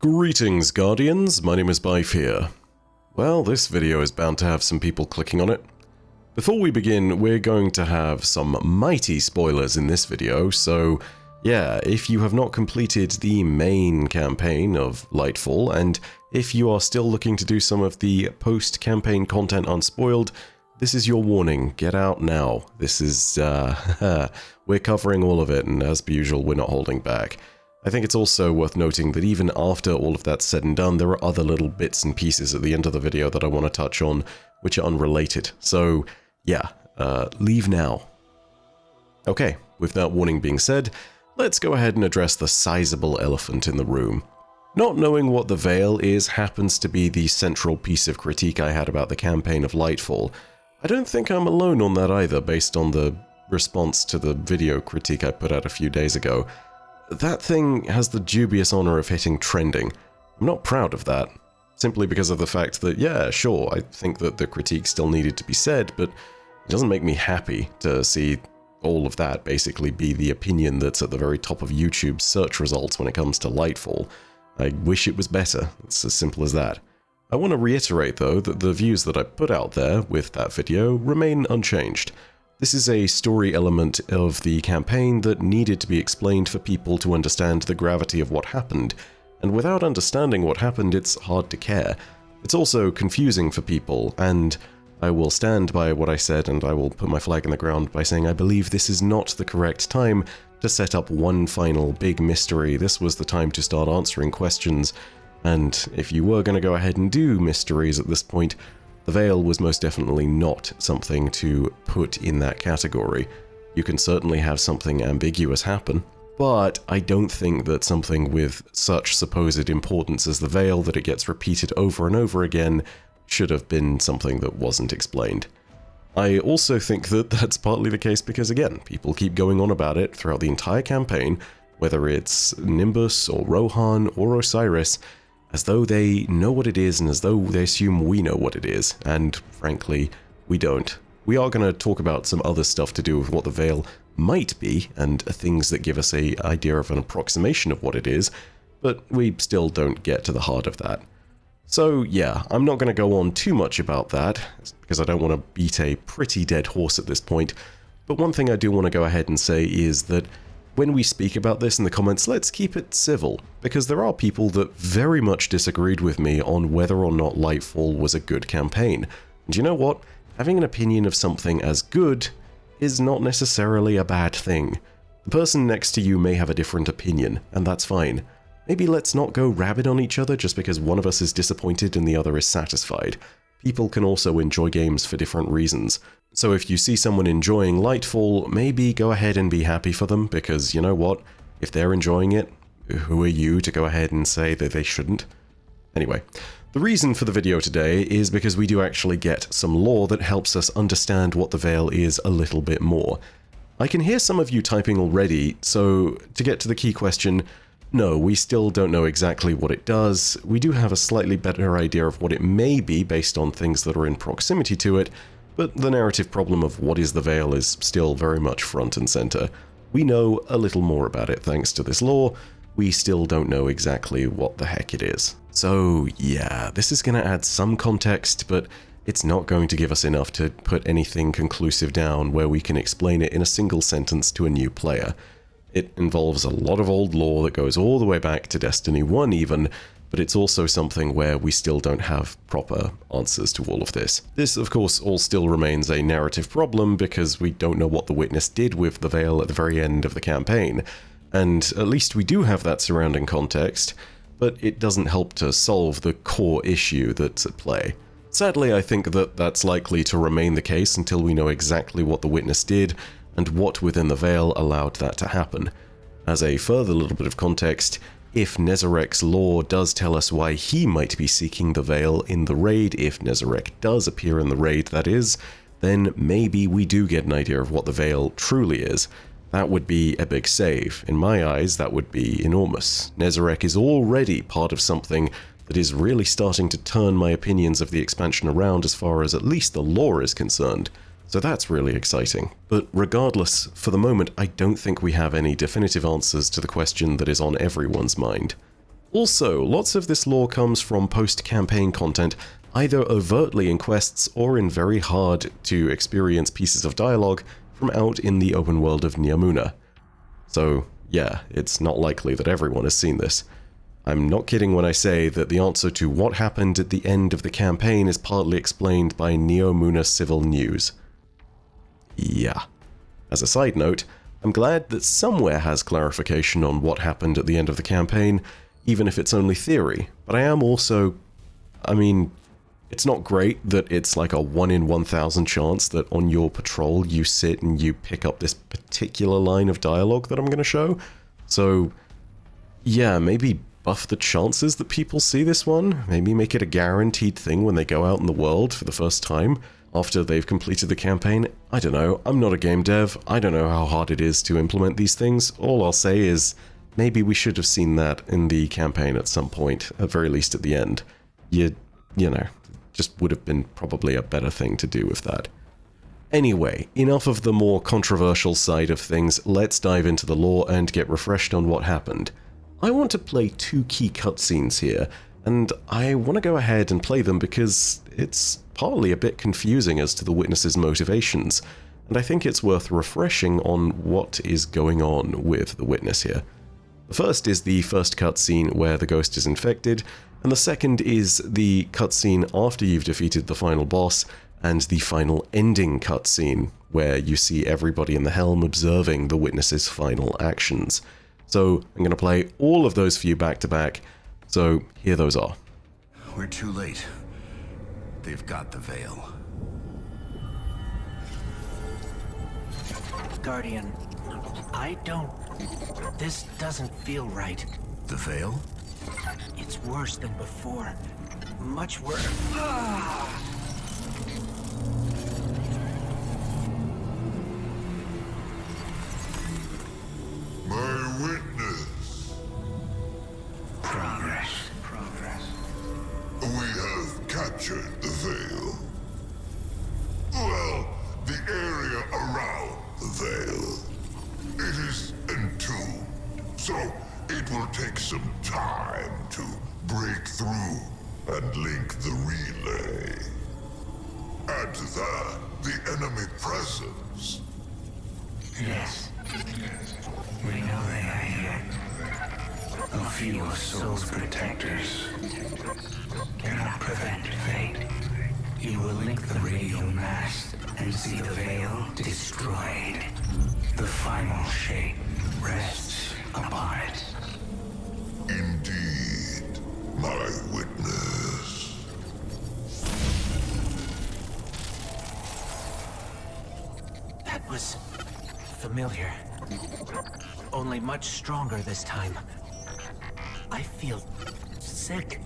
Greetings, Guardians, my name is Bife here. Well, this video is bound to have some people clicking on it. Before we begin, we're going to have some mighty spoilers in this video, so yeah, if you have not completed the main campaign of Lightfall, and if you are still looking to do some of the post-campaign content unspoiled, this is your warning. Get out now. This is, we're covering all of it, and as per usual, we're not holding back. I think it's also worth noting that even after all of that's said and done, there are other little bits and pieces at the end of the video that I want to touch on, which are unrelated. So, yeah, leave now. Okay, with that warning being said, let's go ahead and address the sizable elephant in the room. Not knowing what the Veil is happens to be the central piece of critique I had about the campaign of Lightfall. I don't think I'm alone on that either, based on the response to the video critique I put out a few days ago. That thing has the dubious honor of hitting trending. I'm not proud of that, simply because of the fact that, yeah, sure, I think that the critique still needed to be said, but it doesn't make me happy to see all of that basically be the opinion that's at the very top of YouTube's search results when it comes to Lightfall. I wish it was better, it's as simple as that. I want to reiterate, though, that the views that I put out there with that video remain unchanged. This is a story element of the campaign that needed to be explained for people to understand the gravity of what happened, and without understanding what happened, it's hard to care. It's also confusing for people, and I will stand by what I said, and I will put my flag in the ground by saying I believe this is not the correct time to set up one final big mystery. This was the time to start answering questions, and if you were going to go ahead and do mysteries at this point, the Veil was most definitely not something to put in that category. You can certainly have something ambiguous happen, but I don't think that something with such supposed importance as the Veil, that it gets repeated over and over again, should have been something that wasn't explained. I also think that that's partly the case because, again, people keep going on about it throughout the entire campaign, whether it's Nimbus or Rohan or Osiris, as though they know what it is and as though they assume we know what it is, and frankly, we don't. We are going to talk about some other stuff to do with what the Veil might be, and things that give us an idea of an approximation of what it is, but we still don't get to the heart of that. So yeah, I'm not going to go on too much about that, because I don't want to beat a pretty dead horse at this point, but one thing I do want to go ahead and say is that when we speak about this in the comments, let's keep it civil, because there are people that very much disagreed with me on whether or not Lightfall was a good campaign. And you know what? Having an opinion of something as good is not necessarily a bad thing. The person next to you may have a different opinion, and that's fine. Maybe let's not go rabid on each other just because one of us is disappointed and the other is satisfied. People can also enjoy games for different reasons. So if you see someone enjoying Lightfall, maybe go ahead and be happy for them, because you know what? If they're enjoying it, who are you to go ahead and say that they shouldn't? Anyway, the reason for the video today is because we do actually get some lore that helps us understand what the Veil is a little bit more. I can hear some of you typing already, so to get to the key question, no, we still don't know exactly what it does. We do have a slightly better idea of what it may be based on things that are in proximity to it, but the narrative problem of what is the Veil is still very much front and center. We know a little more about it thanks to this lore. We still don't know exactly what the heck it is. So yeah, this is going to add some context, but it's not going to give us enough to put anything conclusive down where we can explain it in a single sentence to a new player. It involves a lot of old lore that goes all the way back to Destiny 1 even, but it's also something where we still don't have proper answers to all of this. This, of course, all still remains a narrative problem because we don't know what the Witness did with the Veil at the very end of the campaign, and at least we do have that surrounding context, but it doesn't help to solve the core issue that's at play. Sadly, I think that that's likely to remain the case until we know exactly what the Witness did and what within the Veil allowed that to happen. As a further little bit of context, if Nezarek's lore does tell us why he might be seeking the Veil in the raid, if Nezarek does appear in the raid, that is, then maybe we do get an idea of what the Veil truly is. That would be a big save. In my eyes, that would be enormous. Nezarek is already part of something that is really starting to turn my opinions of the expansion around as far as at least the lore is concerned. So that's really exciting. But regardless, for the moment, I don't think we have any definitive answers to the question that is on everyone's mind. Also, lots of this lore comes from post-campaign content, either overtly in quests or in very hard-to-experience pieces of dialogue from out in the open world of Neomuna. So, yeah, it's not likely that everyone has seen this. I'm not kidding when I say that the answer to what happened at the end of the campaign is partly explained by Neomuna Civil News. Yeah. As a side note, I'm glad that somewhere has clarification on what happened at the end of the campaign, even if it's only theory, but I am also... I mean, it's not great that it's like a 1 in 1,000 chance that on your patrol you sit and you pick up this particular line of dialogue that I'm going to show, so yeah, maybe buff the chances that people see this one, maybe make it a guaranteed thing when they go out in the world for the first time, after they've completed the campaign. I don't know, I'm not a game dev, I don't know how hard it is to implement these things. All I'll say is, maybe we should have seen that in the campaign at some point, at very least at the end. You know, just would have been probably a better thing to do with that. Anyway, enough of the more controversial side of things, let's dive into the lore and get refreshed on what happened. I want to play 2 key cutscenes here, and I want to go ahead and play them because it's partly a bit confusing as to the witness's motivations, and I think it's worth refreshing on what is going on with the witness here. The first is the first cutscene where the ghost is infected, and the second is the cutscene after you've defeated the final boss, and the final ending cutscene, where you see everybody in the helm observing the witness's final actions. So I'm going to play all of those for you back to back, so here those are. We're too late. They've got the veil. Guardian, this doesn't feel right. The veil? It's worse than before. Much worse. My witness. Progress. We have captured the veil. Well, the area around the veil. It is entombed, so it will take some time to break through and link the relay. Add to that the enemy presence. Yes. We know they are here. A few of Soul's protectors cannot prevent fate. You will link the radio mast and see the veil destroyed. The final shape rests upon it. Indeed, my witness. That was familiar. Only much stronger this time. I feel sick.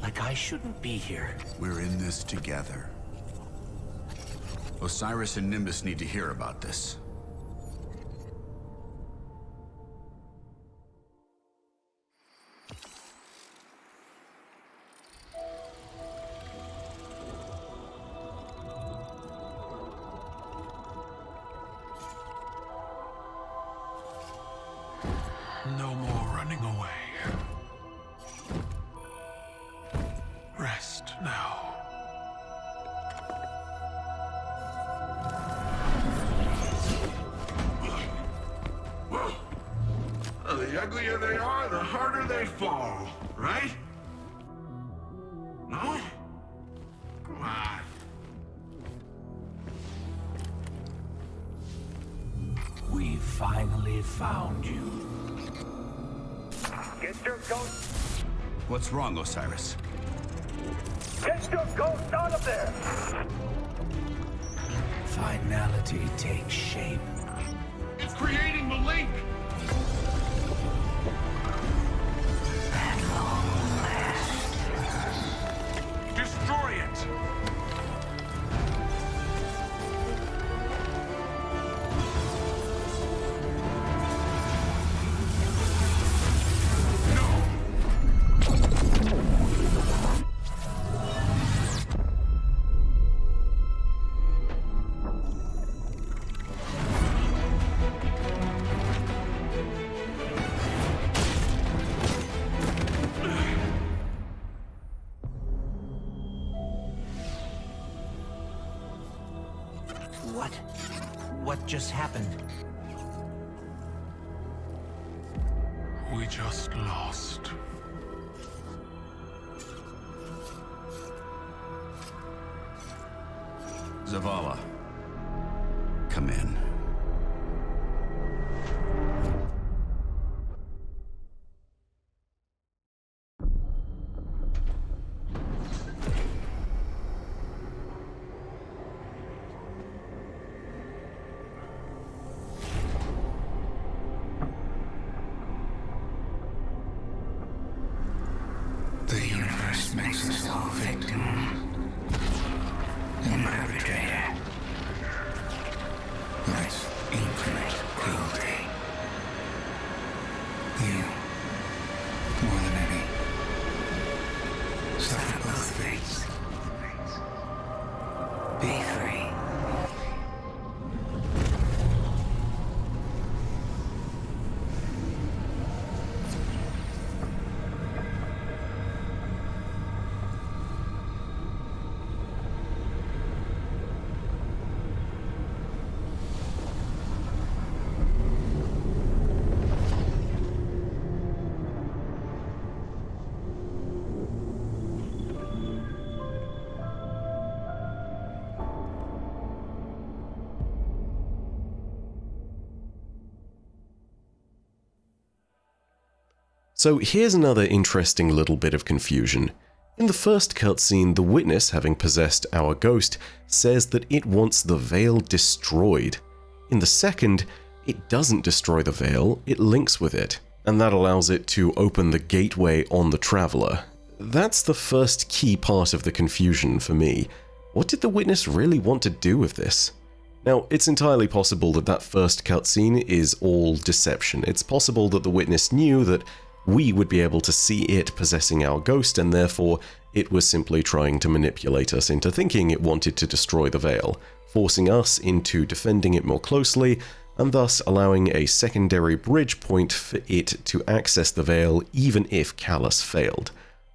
Like I shouldn't be here. We're in this together. Osiris and Nimbus need to hear about this. No more running away. Rest now. The uglier they are, the harder they fall, right? No? Come on. We finally found you. Get your ghost! What's wrong, Osiris? Get your ghost out of there! Finality takes shape. It's creating the link! At long last. Destroy it! What just happened? We just lost. Zavala, come in. The universe makes us all victim and perpetrator. Life's infinite cruelty. You, more than any, suffer both fates. Be free. So here's another interesting little bit of confusion. In the first cutscene, the witness, having possessed our ghost, says that it wants the veil destroyed. In the second, it doesn't destroy the veil, it links with it, and that allows it to open the gateway on the Traveler. That's the first key part of the confusion for me. What did the witness really want to do with this? Now, it's entirely possible that that first cutscene is all deception. It's possible that the witness knew that we would be able to see it possessing our ghost, and therefore it was simply trying to manipulate us into thinking it wanted to destroy the veil, forcing us into defending it more closely, and thus allowing a secondary bridge point for it to access the veil even if Calus failed.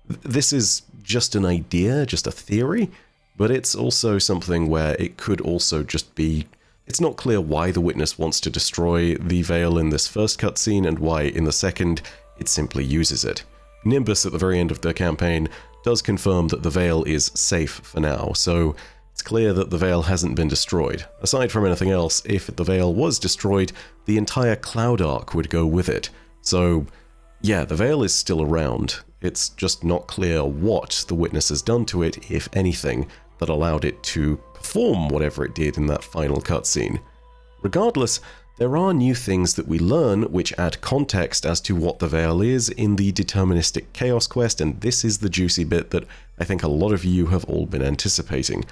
This is just an idea, just a theory, but it's also something where it could also just be... It's not clear why the witness wants to destroy the veil in this first cutscene and why in the second it simply uses it. Nimbus at the very end of the campaign does confirm that the veil is safe for now, so it's clear that the veil hasn't been destroyed. Aside from anything else, if the veil was destroyed, the entire Cloud Arc would go with it. So yeah, the veil is still around. It's just not clear what the witness has done to it, if anything, that allowed it to perform whatever it did in that final cutscene. Regardless, there are new things that we learn which add context as to what the veil is in the deterministic Chaos Quest, and this is the juicy bit that I think a lot of you have all been anticipating.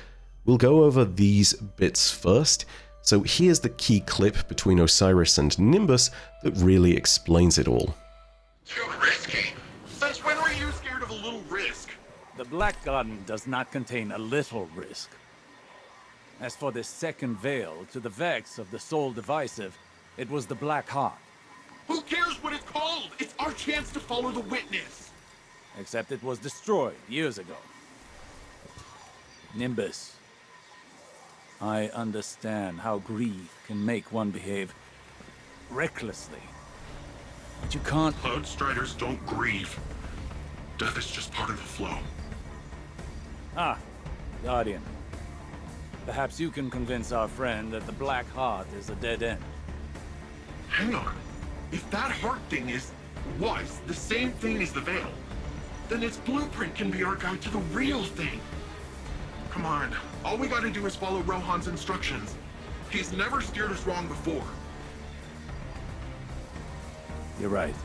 We'll go over these bits first, so here's the key clip between Osiris and Nimbus that really explains it all. Too risky? Since when were you scared of a little risk? The Black Garden does not contain a little risk. As for this second veil, to the vex of the Soul Divisive, it was the Black Heart. Who cares what it's called? It's our chance to follow the witness. Except it was destroyed years ago. Nimbus, I understand how greed can make one behave recklessly. But you can't... Cloud Striders don't grieve. Death is just part of the flow. Ah, Guardian. Perhaps you can convince our friend that the Black Heart is a dead end. Hang on. If that heart thing was the same thing as the veil, then its blueprint can be our guide to the real thing. Come on, all we gotta do is follow Rohan's instructions. He's never steered us wrong before. You're right.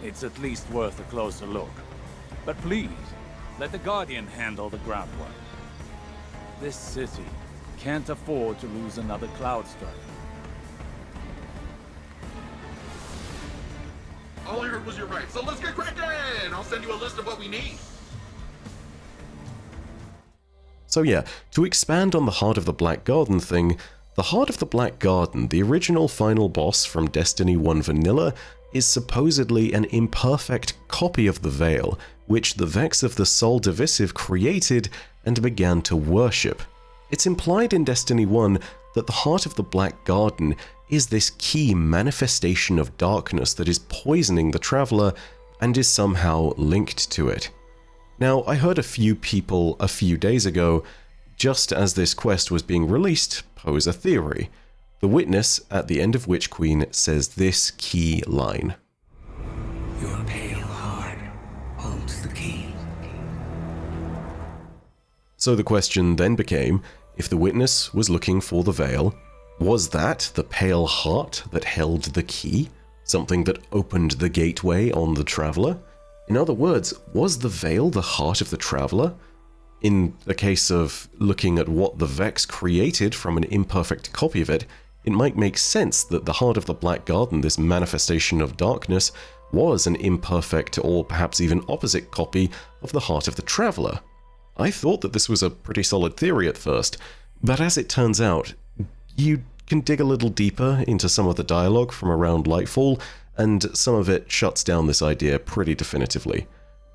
It's at least worth a closer look. But please, let the Guardian handle the groundwork. This city can't afford to lose another Cloud Strider. All I heard was you're right, so let's get cracking! I'll send you a list of what we need. So yeah, to expand on the Heart of the Black Garden thing, the Heart of the Black Garden, the original final boss from Destiny 1 Vanilla, is supposedly an imperfect copy of the Veil, which the Vex of the Soul Divisive created and began to worship. It's implied in Destiny 1 that the heart of the Black Garden is this key manifestation of darkness that is poisoning the Traveler and is somehow linked to it. Now, I heard a few people a few days ago, just as this quest was being released, pose a theory. The Witness, at the end of Witch Queen, says this key line. Your pale heart holds the key. So the question then became, if the Witness was looking for the Veil, was that the pale heart that held the key? Something that opened the gateway on the Traveler? In other words, was the Veil the heart of the Traveler? In the case of looking at what the Vex created from an imperfect copy of it, it might make sense that the heart of the Black Garden, this manifestation of darkness, was an imperfect or perhaps even opposite copy of the heart of the Traveler. I thought that this was a pretty solid theory at first, but as it turns out, you can dig a little deeper into some of the dialogue from around Lightfall, and some of it shuts down this idea pretty definitively.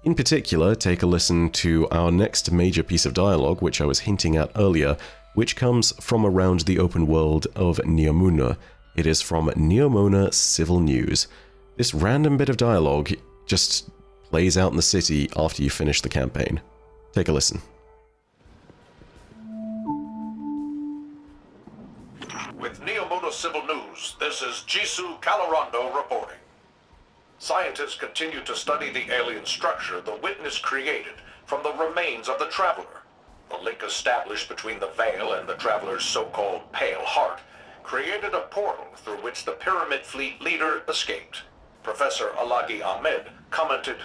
In particular, take a listen to our next major piece of dialogue, which I was hinting at earlier, which comes from around the open world of Neomuna. It is from Neomuna Civil News. This random bit of dialogue just plays out in the city after you finish the campaign. Take a listen. With Neomuna Civil News, this is Jisoo Calorando reporting. Scientists continue to study the alien structure the Witness created from the remains of the Traveler. The link established between the Veil and the Traveler's so-called Pale Heart created a portal through which the Pyramid Fleet leader escaped. Professor Alagi Ahmed commented,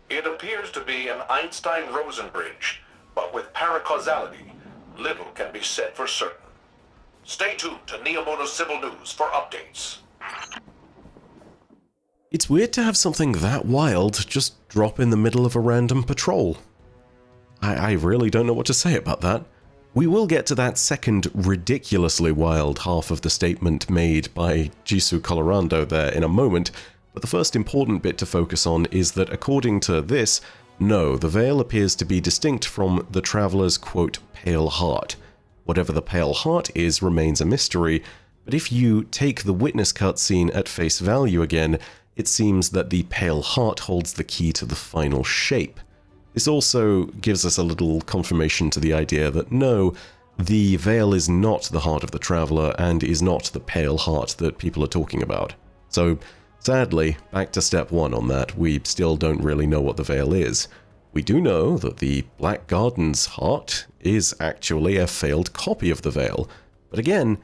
"It appears to be an Einstein-Rosen bridge, but with paracausality, little can be said for certain. Stay tuned to Neomuna Civil News for updates." It's weird to have something that wild just drop in the middle of a random patrol. I really don't know what to say about that. We will get to that second ridiculously wild half of the statement made by Jisoo Calorando there in a moment, but the first important bit to focus on is that according to this, no, the Veil appears to be distinct from the Traveler's quote, pale heart. Whatever the pale heart is remains a mystery, but if you take the Witness cutscene at face value again, it seems that the pale heart holds the key to the final shape. This also gives us a little confirmation to the idea that no, the Veil is not the heart of the Traveler and is not the pale heart that people are talking about. So, sadly, back to step one on that, we still don't really know what the Veil is. We do know that the Black Garden's heart is actually a failed copy of the Veil, but again,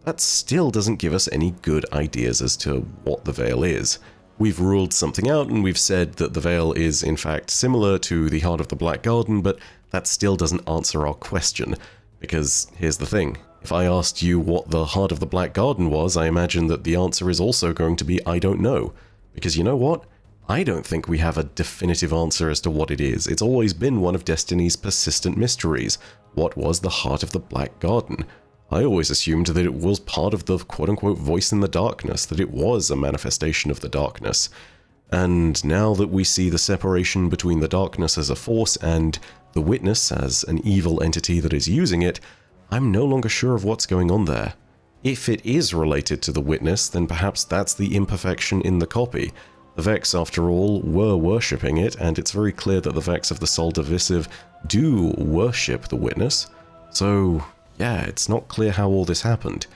that still doesn't give us any good ideas as to what the Veil is. We've ruled something out and we've said that the Veil is in fact similar to the Heart of the Black Garden, but that still doesn't answer our question. Because here's the thing, if I asked you what the Heart of the Black Garden was, I imagine that the answer is also going to be I don't know. Because you know what? I don't think we have a definitive answer as to what it is. It's always been one of Destiny's persistent mysteries. What was the Heart of the Black Garden? I always assumed that it was part of the quote-unquote voice in the darkness, that it was a manifestation of the darkness. And now that we see the separation between the darkness as a force and the Witness as an evil entity that is using it, I'm no longer sure of what's going on there. If it is related to the Witness, then perhaps that's the imperfection in the copy. The Vex, after all, were worshipping it, and it's very clear that the Vex of the Sol Divisive do worship the Witness. So yeah, it's not clear how all this happened.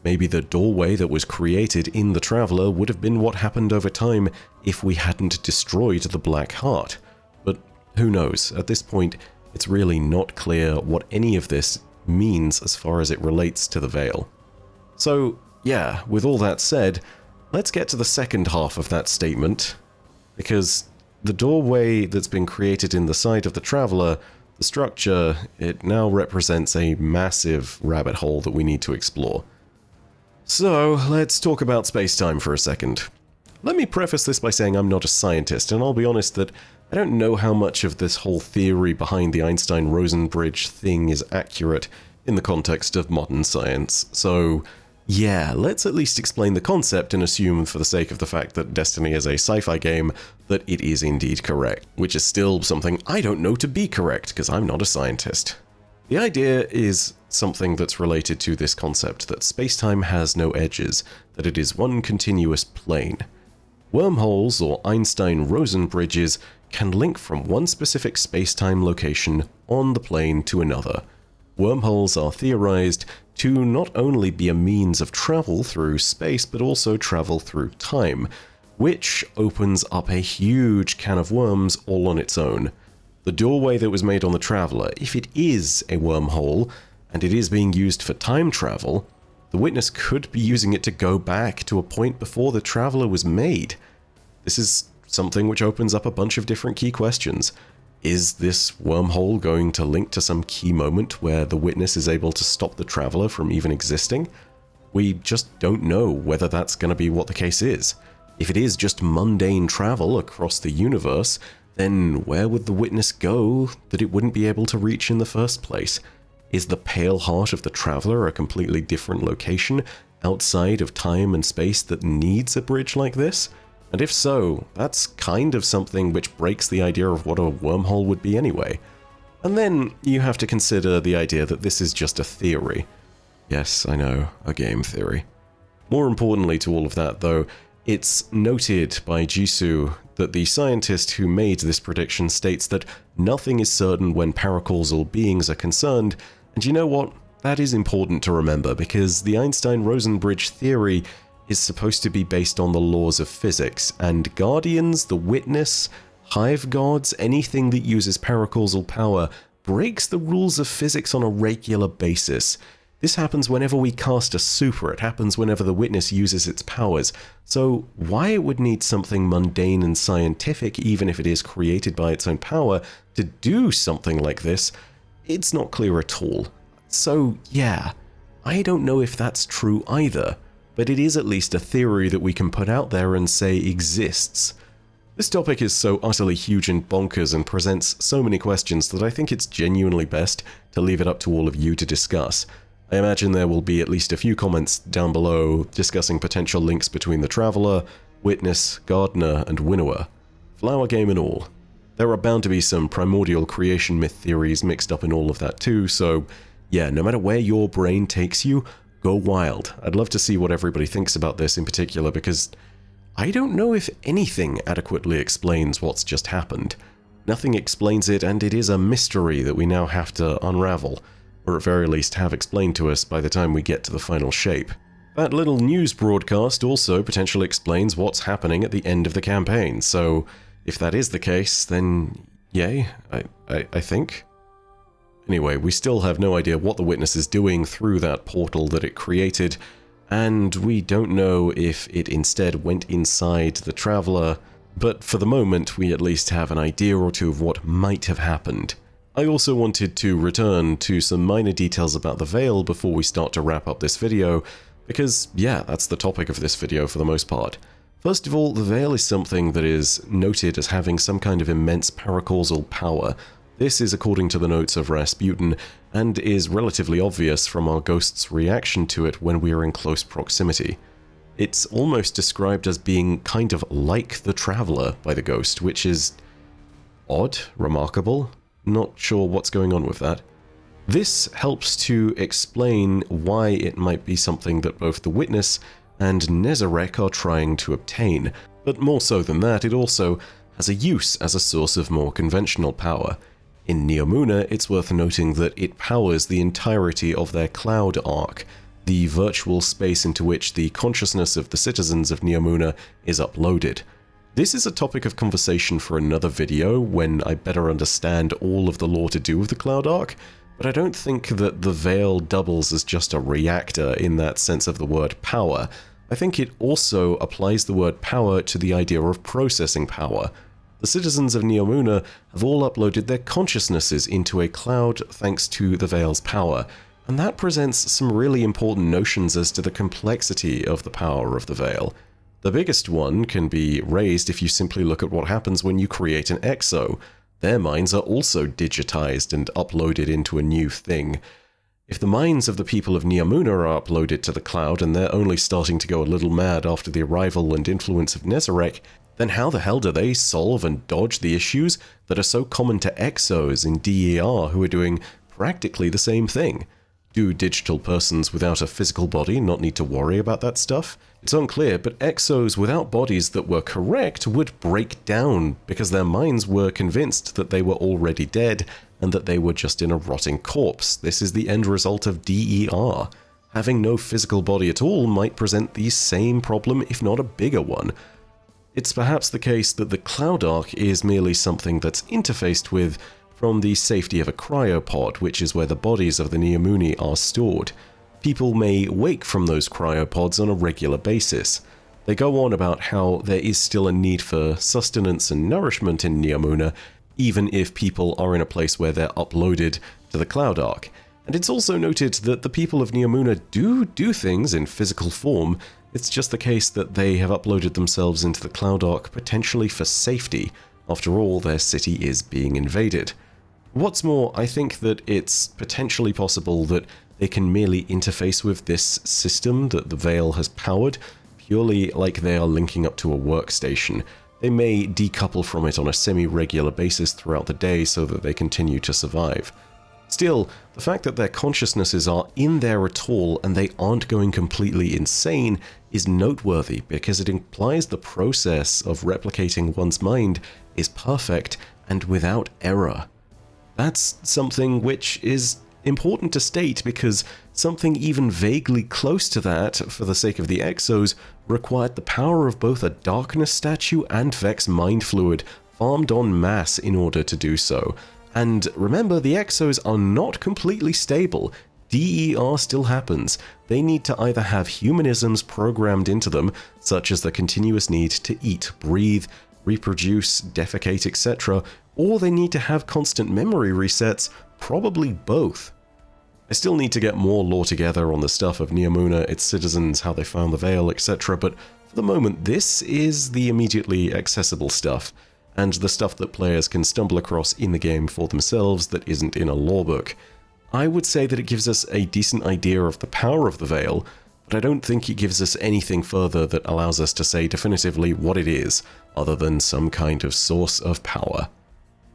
Maybe the doorway that was created in the Traveler would have been what happened over time if we hadn't destroyed the Black Heart. But who knows? At this point, it's really not clear what any of this means as far as it relates to the Veil. So yeah, with all that said, let's get to the second half of that statement, because the doorway that's been created in the side of the Traveler, the structure, it now represents a massive rabbit hole that we need to explore. So, let's talk about space-time for a second. Let me preface this by saying I'm not a scientist, and I'll be honest that I don't know how much of this whole theory behind the Einstein-Rosen bridge thing is accurate in the context of modern science, so yeah, let's at least explain the concept and assume, for the sake of the fact that Destiny is a sci-fi game, that it is indeed correct, which is still something I don't know to be correct, because I'm not a scientist. The idea is something that's related to this concept that space-time has no edges, that it is one continuous plane. Wormholes, or Einstein-Rosen bridges, can link from one specific space-time location on the plane to another. Wormholes are theorized to not only be a means of travel through space, but also travel through time, which opens up a huge can of worms all on its own. The doorway that was made on the Traveler, if it is a wormhole, and it is being used for time travel, the Witness could be using it to go back to a point before the Traveler was made. This is something which opens up a bunch of different key questions. Is this wormhole going to link to some key moment where the Witness is able to stop the Traveler from even existing? We just don't know whether that's going to be what the case is. If it is just mundane travel across the universe, then where would the Witness go that it wouldn't be able to reach in the first place? Is the pale heart of the Traveler a completely different location outside of time and space that needs a bridge like this? And if so, that's kind of something which breaks the idea of what a wormhole would be anyway. And then you have to consider the idea that this is just a theory. Yes, I know, a game theory. More importantly to all of that, though, it's noted by Jisoo that the scientist who made this prediction states that nothing is certain when paracausal beings are concerned, and you know what? That is important to remember, because the Einstein-Rosen bridge theory is supposed to be based on the laws of physics, and Guardians, the Witness, Hive Gods, anything that uses paracausal power breaks the rules of physics on a regular basis. This happens whenever we cast a super, it happens whenever the Witness uses its powers, so why it would need something mundane and scientific, even if it is created by its own power, to do something like this, it's not clear at all. So yeah, I don't know if that's true either, but it is at least a theory that we can put out there and say exists. This topic is so utterly huge and bonkers and presents so many questions that I think it's genuinely best to leave it up to all of you to discuss. I imagine there will be at least a few comments down below discussing potential links between the Traveler, Witness, Gardener, and Winnower. Flower game and all. There are bound to be some primordial creation myth theories mixed up in all of that too, so yeah, no matter where your brain takes you, go wild. I'd love to see what everybody thinks about this in particular, because I don't know if anything adequately explains what's just happened. Nothing explains it, and it is a mystery that we now have to unravel, or at very least have explained to us by the time we get to the final shape. That little news broadcast also potentially explains what's happening at the end of the campaign, so if that is the case, then yay, I think. Anyway, we still have no idea what the Witness is doing through that portal that it created, and we don't know if it instead went inside the Traveler, but for the moment we at least have an idea or two of what might have happened. I also wanted to return to some minor details about the Veil before we start to wrap up this video, because yeah, that's the topic of this video for the most part. First of all, the Veil is something that is noted as having some kind of immense paracausal power. This is according to the notes of Rasputin, and is relatively obvious from our ghost's reaction to it when we are in close proximity. It's almost described as being kind of like the Traveler by the ghost, which is odd, remarkable. Not sure what's going on with that. This helps to explain why it might be something that both the Witness and Nezarec are trying to obtain, but more so than that, it also has a use as a source of more conventional power. In Neomuna, it's worth noting that it powers the entirety of their Cloud Ark, the virtual space into which the consciousness of the citizens of Neomuna is uploaded. This is a topic of conversation for another video when I better understand all of the lore to do with the Cloud Ark, but I don't think that the Veil doubles as just a reactor in that sense of the word power. I think it also applies the word power to the idea of processing power. The citizens of Neomuna have all uploaded their consciousnesses into a cloud thanks to the Veil's power, and that presents some really important notions as to the complexity of the power of the Veil. The biggest one can be raised if you simply look at what happens when you create an Exo. Their minds are also digitized and uploaded into a new thing. If the minds of the people of Neomuna are uploaded to the cloud and they're only starting to go a little mad after the arrival and influence of Nezarec, then how the hell do they solve and dodge the issues that are so common to Exos in DER who are doing practically the same thing. Do digital persons without a physical body not need to worry about that stuff? It's unclear, but exos without bodies that were correct would break down because their minds were convinced that they were already dead and that they were just in a rotting corpse. This is the end result of DER. Having no physical body at all might present the same problem, if not a bigger one. It's perhaps the case that the Cloud Ark is merely something that's interfaced with from the safety of a cryopod, which is where the bodies of the Neomuni are stored. People may wake from those cryopods on a regular basis. They go on about how there is still a need for sustenance and nourishment in Neomuna, even if people are in a place where they're uploaded to the Cloud Ark. And it's also noted that the people of Neomuna do things in physical form. It's just the case that they have uploaded themselves into the Cloud Ark potentially for safety. After all, their city is being invaded. What's more, I think that it's potentially possible that they can merely interface with this system that the Veil has powered, purely like they are linking up to a workstation. They may decouple from it on a semi-regular basis throughout the day so that they continue to survive. Still, the fact that their consciousnesses are in there at all and they aren't going completely insane is noteworthy because it implies the process of replicating one's mind is perfect and without error. That's something which is important to state because something even vaguely close to that, for the sake of the Exos, required the power of both a Darkness statue and Vex mind fluid farmed en masse in order to do so. And remember, the Exos are not completely stable. DER still happens. They need to either have humanisms programmed into them, such as the continuous need to eat, breathe, reproduce, defecate, etc., or they need to have constant memory resets, probably both. I still need to get more lore together on the stuff of Neomuna, its citizens, how they found the Veil, etc., but for the moment this is the immediately accessible stuff, and the stuff that players can stumble across in the game for themselves that isn't in a lore book. I would say that it gives us a decent idea of the power of the Veil, but I don't think it gives us anything further that allows us to say definitively what it is, other than some kind of source of power.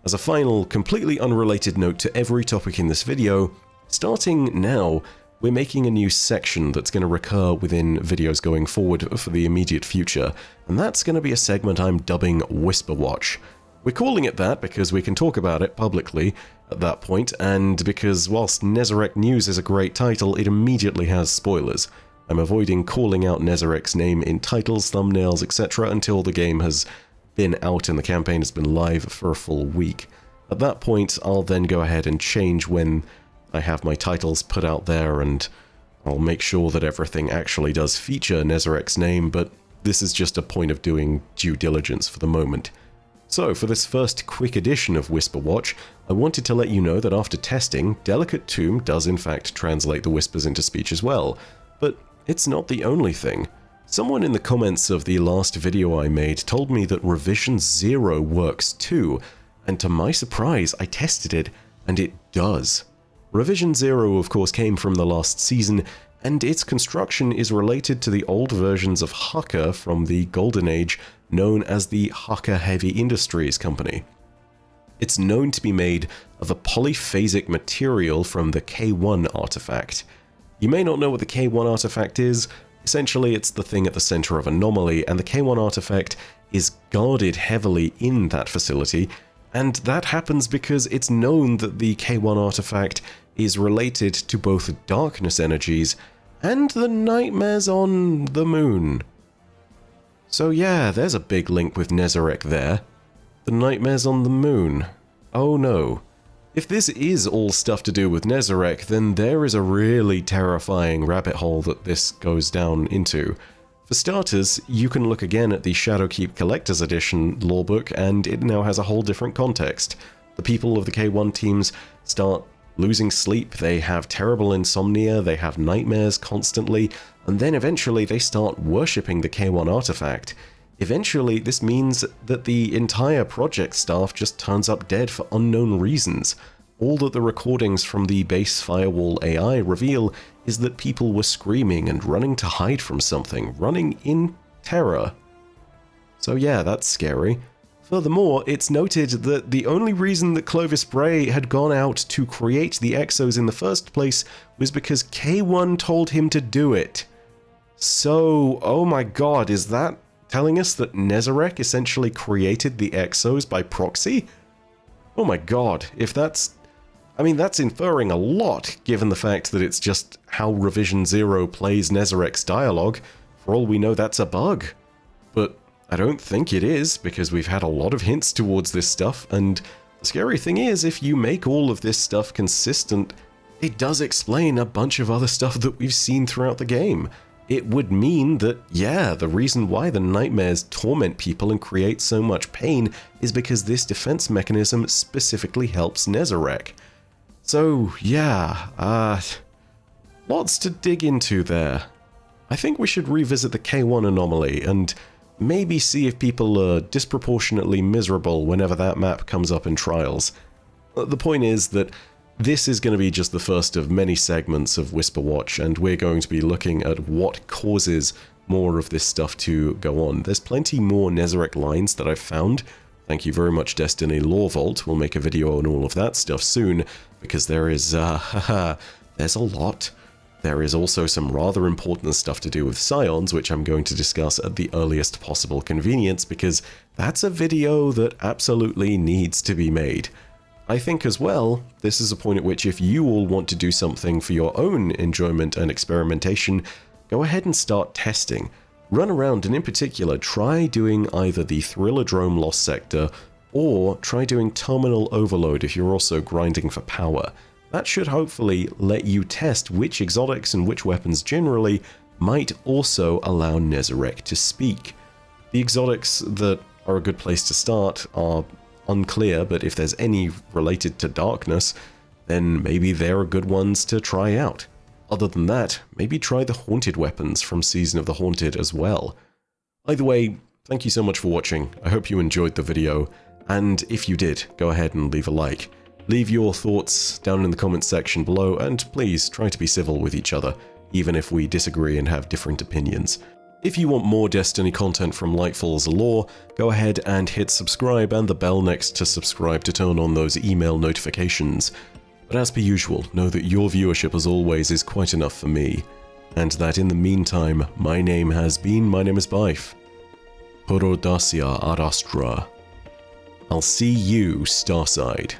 As a final, completely unrelated note to every topic in this video, starting now, we're making a new section that's going to recur within videos going forward for the immediate future, and that's going to be a segment I'm dubbing Whisper Watch. We're calling it that because we can talk about it publicly at that point, and because whilst Nezarec News is a great title, it immediately has spoilers. I'm avoiding calling out Nezarec's name in titles, thumbnails, etc. until the game has been out and the campaign has been live for a full week. At that point, I'll then go ahead and change when I have my titles put out there, and I'll make sure that everything actually does feature Nezarec's name, but this is just a point of doing due diligence for the moment. So, for this first quick edition of Whisper Watch, I wanted to let you know that after testing, Delicate Tomb does in fact translate the whispers into speech as well, but it's not the only thing. Someone in the comments of the last video I made told me that Revision 0 works too, and to my surprise, I tested it, and it does. Revision 0 of course came from the last season, and its construction is related to the old versions of Haka from the Golden Age, known as the Haka Heavy Industries Company. It's known to be made of a polyphasic material from the K1 artifact. You may not know what the K1 artifact is. Essentially, it's the thing at the center of Anomaly, and the K1 artifact is guarded heavily in that facility, and that happens because it's known that the K1 artifact is related to both darkness energies and the nightmares on the moon. So yeah, there's a big link with Nezarec there. The nightmares on the moon. Oh no. If this is all stuff to do with Nezarec, then there is a really terrifying rabbit hole that this goes down into. For starters, you can look again at the Shadowkeep Collector's Edition lorebook, and it now has a whole different context. The people of the K1 teams start losing sleep, they have terrible insomnia, they have nightmares constantly, and then eventually they start worshipping the K1 artifact. Eventually, this means that the entire project staff just turns up dead for unknown reasons. All that the recordings from the base Firewall AI reveal is that people were screaming and running to hide from something, running in terror. So yeah, that's scary. Furthermore, it's noted that the only reason that Clovis Bray had gone out to create the Exos in the first place was because K1 told him to do it. So, oh my god, is that telling us that Nezarec essentially created the Exos by proxy? Oh my god, if that's... I mean, that's inferring a lot, given the fact that it's just how Revision Zero plays Nezarec's dialogue. For all we know, that's a bug. But I don't think it is, because we've had a lot of hints towards this stuff, and the scary thing is, if you make all of this stuff consistent, it does explain a bunch of other stuff that we've seen throughout the game. It would mean that, yeah, the reason why the nightmares torment people and create so much pain is because this defense mechanism specifically helps Nezarec. So, yeah, lots to dig into there. I think we should revisit the K1 anomaly and maybe see if people are disproportionately miserable whenever that map comes up in Trials. The point is that this is going to be just the first of many segments of Whisperwatch, and we're going to be looking at what causes more of this stuff to go on. There's plenty more Nezarec lines that I've found. Thank you very much, Destiny Lore Vault. We'll make a video on all of that stuff soon, because there is, there's a lot. There is also some rather important stuff to do with Scions, which I'm going to discuss at the earliest possible convenience, because that's a video that absolutely needs to be made. I think as well, this is a point at which if you all want to do something for your own enjoyment and experimentation, go ahead and start testing. Run around, and in particular, try doing either the Thrilladrome Lost Sector, or try doing Terminal Overload if you're also grinding for power. That should hopefully let you test which exotics and which weapons generally might also allow Nezarec to speak. The exotics that are a good place to start are unclear, but if there's any related to darkness, then maybe they're good ones to try out. Other than that, maybe try the haunted weapons from Season of the Haunted as well. Either way, thank you so much for watching. I hope you enjoyed the video, and if you did, go ahead and leave a like. Leave your thoughts down in the comments section below, and please try to be civil with each other, even if we disagree and have different opinions. If you want more Destiny content from Lightfall's lore, go ahead and hit subscribe and the bell next to subscribe to turn on those email notifications. But as per usual, know that your viewership as always is quite enough for me, and that in the meantime, my name is Bife. Puro Dacia ad Astra. I'll see you Starside.